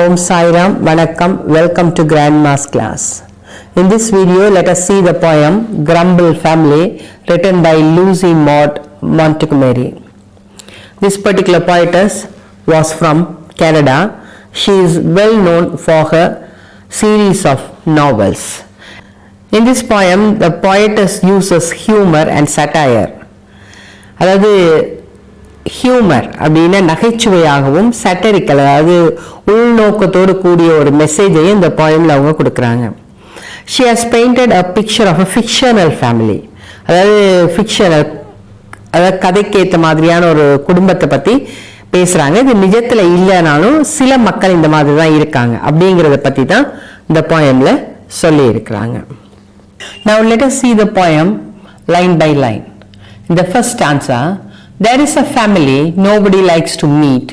Om Sai Ram, Vanakkam, welcome to Grandma's class. In this video, let us see the poem Grumble Family written by Lucy Maud Montgomery. This particular poetess was from Canada. She is well known for her series of novels. In this poem, the poetess uses humor and satire. அதாவது humour அப்படின்னா நகைச்சுவையாகவும் சட்டரிக்கல் அதாவது உள்நோக்கத்தோடு கூடிய ஒரு மெசேஜையும் இந்த போயமில் அவங்க கொடுக்குறாங்க. She has painted a picture of a fictional family, அதாவது ஃபிக்ஷனல், அதாவது கதைக்கு ஏற்ற மாதிரியான ஒரு குடும்பத்தை பற்றி பேசுகிறாங்க. இது நிஜத்தில் இல்லைனாலும் சில மக்கள் இந்த மாதிரி தான் இருக்காங்க அப்படிங்கிறத பற்றி தான் இந்த போயமில் சொல்லி இருக்கிறாங்க. Now let us see the poem line by line. In the first stanza, there is a family nobody likes to meet.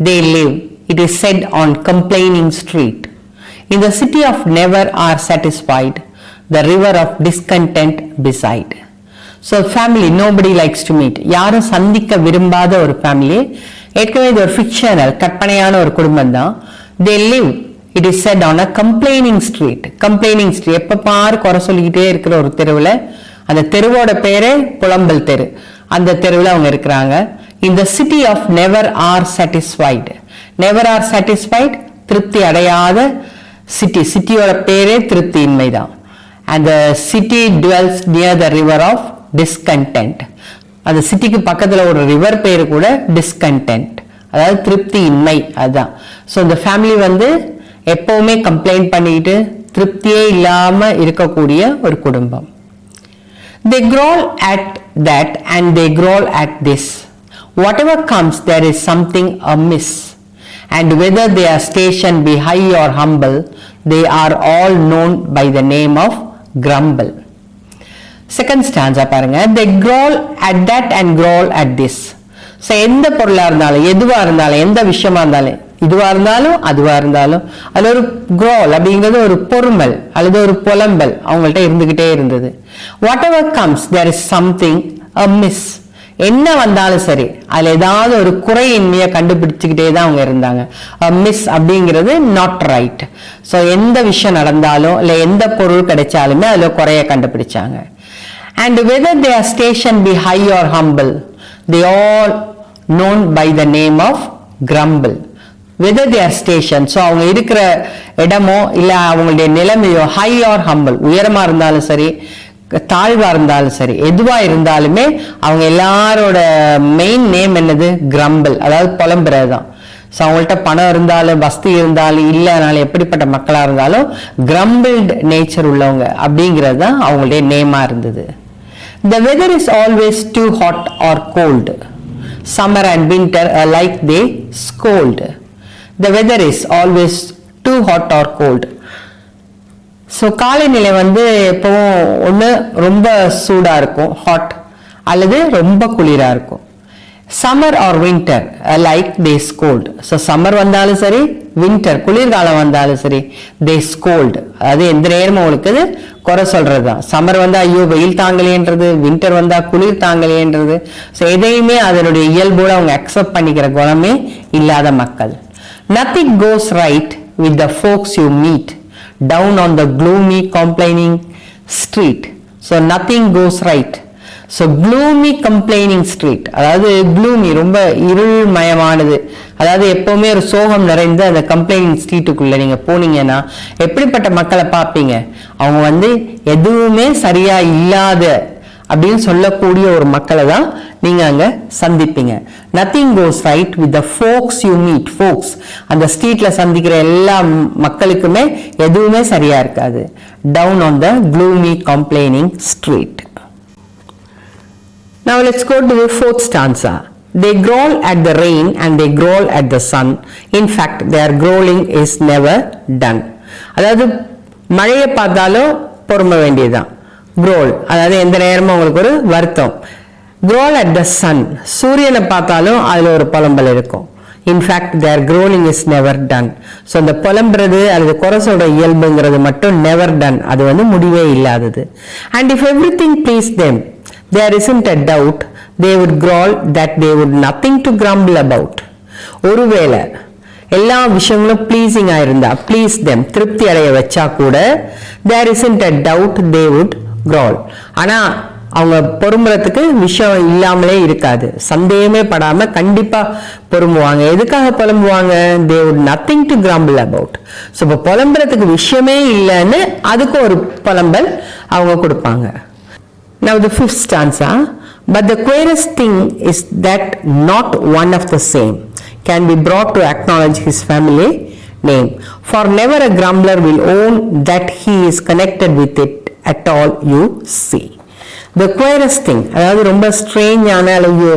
They live, it is said, on complaining street. In the city of never are satisfied, the river of discontent beside. So family nobody likes to meet. யாரும் சந்திக்க விரும்பாத ஒரு family. ஏற்கனவே இது ஒரு fictional, கற்பனையான ஒரு குடும்பம் தான். They live, it is said, on a complaining street. complaining street, எப்போ பாரு குறை சொல்லிக்கிட்டே இருக்கிற ஒரு தெருவில், அந்த தெருவோட பேரே புலம்பல் தெரு, அந்த தெருவில் அவங்க இருக்கிறாங்க. இந்த city of never are satisfied. Never are satisfied, திருப்தி அடையாத சிட்டி. சிட்டியோட பேரே திருப்தியின்மை தான். அந்த city dwells near the river of discontent. அந்த சிட்டிக்கு பக்கத்தில் ஒரு ரிவர் பேரு கூட டிஸ்கண்டென்ட், அதாவது திருப்தியின்மை. அதுதான். ஸோ இந்த ஃபேமிலி வந்து எப்பவுமே கம்ப்ளைண்ட் பண்ணிக்கிட்டு திருப்தியே இல்லாமல் இருக்கக்கூடிய ஒரு குடும்பம். They growl at that and they growl at this. Whatever comes, there is something amiss. And whether they are stationed be high or humble, they are all known by the name of grumble. Second stanza பாருங்க. They growl at that and growl at this. So எந்த பொருளாக இருந்தாலும், எதுவாக இருந்தாலும், எந்த விஷயமா இருந்தாலும், இதுவாக இருந்தாலும் அதுவாக இருந்தாலும், அதில் ஒரு க்ரோல் அப்படிங்கிறது ஒரு பொறுமல் அல்லது ஒரு புலம்பல் அவங்கள்ட்ட இருந்துக்கிட்டே இருந்தது. Whatever comes, there is something amiss. என்ன வந்தாலும் சரி அதில் ஏதாவது ஒரு குறையின்மையை கண்டுபிடிச்சிக்கிட்டே தான் அவங்க இருந்தாங்க. மிஸ் அப்படிங்கிறது நாட் ரைட். ஸோ எந்த விஷயம் நடந்தாலும் இல்லை எந்த பொருள் கிடைச்சாலுமே அதில் குறைய கண்டுபிடிச்சாங்க. And whether they are station be high or humble, they all known by the name of grumble. Whether they are stationed, so அவங்க இருக்கிற இடமோ இல்லை அவங்களுடைய நிலைமையோ ஹை ஆர் ஹம்பிள், உயரமாக இருந்தாலும் சரி தாழ்வாக இருந்தாலும் சரி எதுவாக இருந்தாலுமே அவங்க எல்லாரோட மெயின் நேம் என்னது? கிரம்பிள், அதாவது புலம்புறது தான். ஸோ அவங்கள்ட்ட பணம் இருந்தாலும் வசதி இருந்தாலும் இல்லைனாலும் எப்படிப்பட்ட மக்களாக இருந்தாலும் கிரம்பிள்டு நேச்சர் உள்ளவங்க அப்படிங்கிறது தான் அவங்களுடைய நேமாக இருந்தது. The weather is always too hot or cold. Summer and winter alike they scold. The weather is always too hot or cold. So காலநிலை வந்து எப்பவும் ஒன்று ரொம்ப சூடாக இருக்கும், ஹாட், அல்லது ரொம்ப குளிராக இருக்கும். Summer or winter like they scold. So summer வந்தாலும் சரி, வின்டர் குளிர்காலம் வந்தாலும் சரி, தே ஸ்கோல்டு. அது எந்த நேரமும் உங்களுக்கு குறை சொல்றது தான். சம்மர் வந்தால் ஐயோ வெயில் தாங்கலேன்றது, வின்டர் வந்தால் குளிர் தாங்கலேன்றது. ஸோ எதையுமே அதனுடைய இயல்போடு அவங்க அக்செப்ட் பண்ணிக்கிற குணமே இல்லாத மக்கள். Nothing goes right with the folks you meet down on the gloomy complaining street. So nothing goes right. So gloomy complaining street, அதாவது க்ளூமி ரொம்ப இருள்மயமானது, அதாவது எப்பவுமே ஒரு சோகம் நிறைந்த அந்த கம்ப்ளைனிங் ஸ்ட்ரீட்டுக்குள்ள நீங்க போனீங்கன்னா எப்படிப்பட்ட மக்களை பார்ப்பீங்க? அவங்க வந்து எதுவுமே சரியா இல்லாத அப்படின்னு சொல்லக்கூடிய ஒரு மக்களை தான் நீங்க அங்க சந்திப்பீங்க. Nothing goes right with the folks you meet. Folks, அந்த ஸ்ட்ரீட்ல சந்திக்கிற எல்லா மக்களுக்குமே எதுவுமே சரியா இருக்காது. Down on the gloomy complaining street. Now let's go to the fourth stanza. They growl at the rain and they growl at the sun. In fact, their growling is never done. அதாவது மழையை பார்த்தாலும் பொறுமை வேண்டியதுதான். Crawl, அதாவது எந்த நேரமும் உங்களுக்கு ஒரு வருத்தம். growl at the sun, சூரியனை பார்த்தாலும் அதில் ஒரு புலம்பல் இருக்கும். In fact there growling is never done. So அந்த புலம்புறது அல்லது குறைசோட இயல்புங்கிறது மட்டும் நெவர் டன், அது வந்து முடிவே இல்லாதது. And if every thing please them, there isn't a doubt they would growl that they would nothing to grumble about. ஒருவேளை எல்லா விஷயங்களும் ப்ளீஸிங்கா இருந்தா, ப்ளீஸ் தெம், திருப்தி அடைய வச்சா கூட there isn't a doubt they would growl. ஆனா அவங்க பொறுமுறதுக்கு விஷயம் இல்லாமலே இருக்காது, சந்தேகமே படாம கண்டிப்பா பொறுமுவாங்க. எதுக்காக புலம்புவாங்க? they would nothing to grumble about. So இப்போ புலம்புறதுக்கு விஷயமே இல்லைன்னு அதுக்கு ஒரு புலம்பல் அவங்க கொடுப்பாங்க. Now the fifth stanza, but the queerest thing is that not one of the same can be brought to acknowledge his family name, for never a grumbler will own that he is connected with it at all you see. The queerest thing, அதாவது ரொம்ப ஸ்ட்ரேஞ்சான அல்லது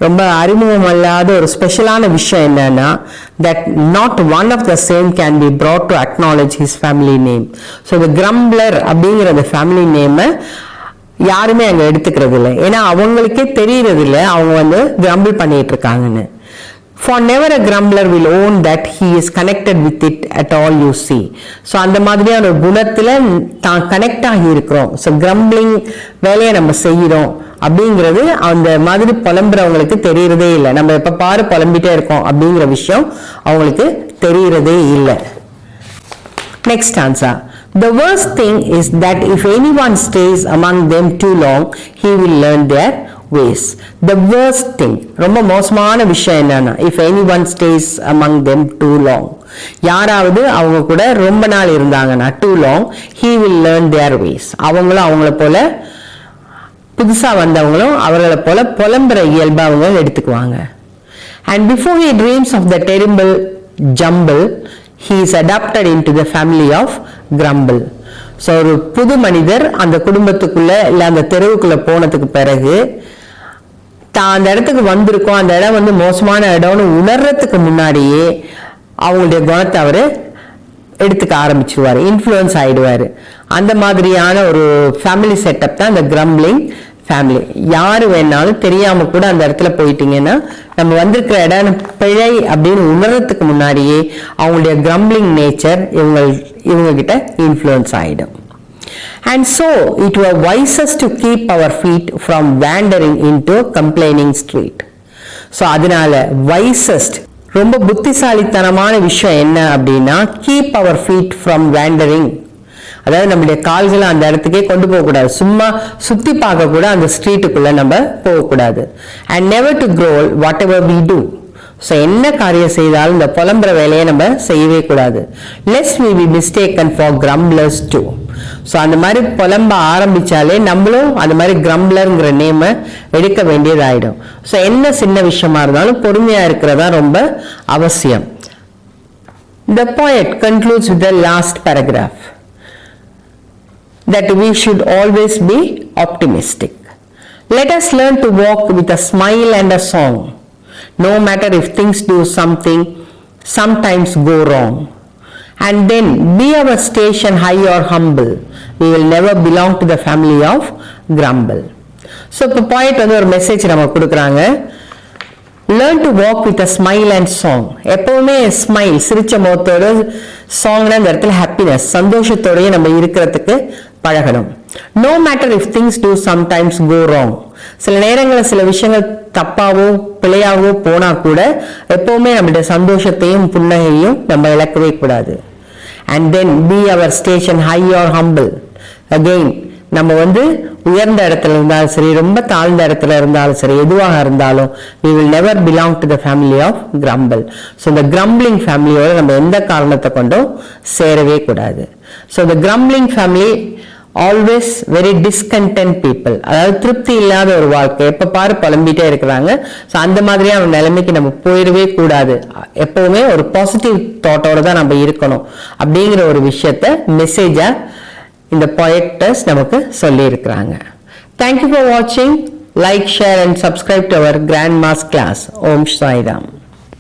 ரொம்ப அறிமுகம் அல்லாத ஒரு ஸ்பெஷலான விஷயம் என்னன்னா, that not one of the same can be brought to acknowledge his family name. So the grumbler அப்படிங்கிற அந்த ஃபேமிலி நேமை யாருமே அங்க எடுத்துக்கிறது இல்லை, ஏன்னா அவங்களுக்கே தெரியறது இல்லை அவங்க வந்து கிரம்பிள் பண்ணிட்டு இருக்காங்கன்னு. For never a grumbler will own that he is connected with it at all you see. So அந்த மாதிரியான ஒரு குணத்துல தான் கனெக்ட் ஆகி இருக்கிறோம். ஸோ கிரம்பிளிங் வேலையை நம்ம செய்யறோம் அப்படிங்கிறது அந்த மாதிரி புலம்புறவங்களுக்கு தெரியறதே இல்லை. நம்ம எப்ப பாரு புலம்பிட்டே இருக்கோம் அப்படிங்கிற விஷயம் அவங்களுக்கு தெரியறதே இல்லை. Next answer. The worst thing is that if anyone stays among them too long, he will learn their ways. The worst thing, ரொம்ப மோசமான விஷயம் என்னன்னா, if anyone stays among them too long, யாராவது அவங்க கூட ரொம்ப நாள் இருந்தாங்கன்னா, too long, he will learn their ways. அவங்களும் அவங்கள போல புதுசா வந்தவங்களும் அவர்களை போல புலம்புற இயல்பு அவங்க எடுத்துக்குவாங்க. And before he dreams of the terrible jumble, he is adopted into the family of grumble. So ஒரு புது மனிதர் அந்த குடும்பத்துக்குள்ள இல்லை அந்த தெருவுக்குள்ள போனதுக்கு பிறகு தான் அந்த இடத்துக்கு வந்திருக்கோம், அந்த இடம் வந்து மோசமான இடம்னு உணர்றதுக்கு முன்னாடியே அவங்களுடைய குணத்தை அவரு எடுத்துக்க ஆரம்பிச்சிருவாரு, இன்ஃப்ளூயன்ஸ் ஆயிடுவாரு. அந்த மாதிரியான ஒரு ஃபேமிலி செட்டப் தான் இந்த கிரம்பிளிங் ஃபேமிலி. யாரு வேணாலும் தெரியாம கூட அந்த இடத்துல போயிட்டீங்கன்னா நம்ம வந்திருக்கிற இடம் பிழை அப்படின்னு உணர்றதுக்கு முன்னாடியே அவங்களுடைய கிரம்பிளிங் நேச்சர் இவங்க கிட்ட இன்ஃப்ளூயன்ஸ் ஆயிடும். And so it were wisest to keep our feet from wandering into a complaining street. So அதனால wisest, ரொம்ப புத்திசாலித்தனமான விஷயம் என்ன அப்படின்னா, keep our feet from wandering. அதாவது நம்முடைய கால்களை அந்த இடத்துக்கே கொண்டு போகக்கூடாது, சும்மா சுத்தி பார்க்க கூட அந்த ஸ்ட்ரீட்டுக்குள்ள நம்ம போகக்கூடாது. And never to growl whatever we do. So என்ன காரியம் செய்தாலும் இந்த புலம்புற வேலையை நம்ம செய்யவே கூடாது. lest we be mistaken for grumblers too. So அந்த மாதிரி புலம்ப ஆரம்பிச்சாலே நம்மளும் அந்த மாதிரி கிரம்ப்ளர்ங்கிற நேமை எடுக்க வேண்டியதாயிடும். ஸோ என்ன சின்ன விஷயமா இருந்தாலும் பொறுமையா இருக்கிறதா ரொம்ப அவசியம். The poet concludes with the last paragraph that we should always be optimistic. Let us learn to walk with a smile and a song, no matter if things do sometimes go wrong. And then be our station high or humble, we will never belong to the family of grumble. So இப்போ poet வந்து ஒரு message நம்ம கொடுக்குறாங்க. Learn to walk with a smile and song. எப்பவுமே smile, சிரிச்ச முகத்தோட, சாங்னா இந்த இடத்துல ஹாப்பினஸ், சந்தோஷத்தோடய நம்ம இருக்கிறதுக்கு பழகணும். No matter if things do sometimes go wrong. சில நேரங்களில் சில விஷயங்கள் தப்பாவோ பிழையாவோ போனா கூட எப்பவுமே நம்மளுடைய சந்தோஷத்தையும் புன்னகையும் நம்ம இழக்கவே கூடாது. And then be our station high or humble. Again, நம்ம வந்து உயர்ந்த இடத்துல இருந்தாலும் சரி, ரொம்ப தாழ்ந்த இடத்துல இருந்தாலும் சரி, எதுவாக இருந்தாலும் we will never belong to the family of grumble. So the grumbling ஃபேமிலியோட நம்ம எந்த காரணத்தை கொண்டும் சேரவே கூடாது. So the grumbling family always very discontent people. அதாவது திருப்தி இல்லாத ஒரு வாழ்க்கை, எப்ப பாரு புலம்பிட்டே இருக்கிறாங்க. ஸோ அந்த மாதிரியான நிலைமைக்கு நம்ம போயிடவே கூடாது. எப்பவுமே ஒரு பாசிட்டிவ் தாட்டோட தான் நம்ம இருக்கணும் அப்படிங்கிற ஒரு விஷயத்த மெசேஜா இந்த poetess நமக்கு சொல்லி இருக்கிறாங்க. Thank you for watching. Like, share and subscribe to our Grandma's class. Om Sai Ram.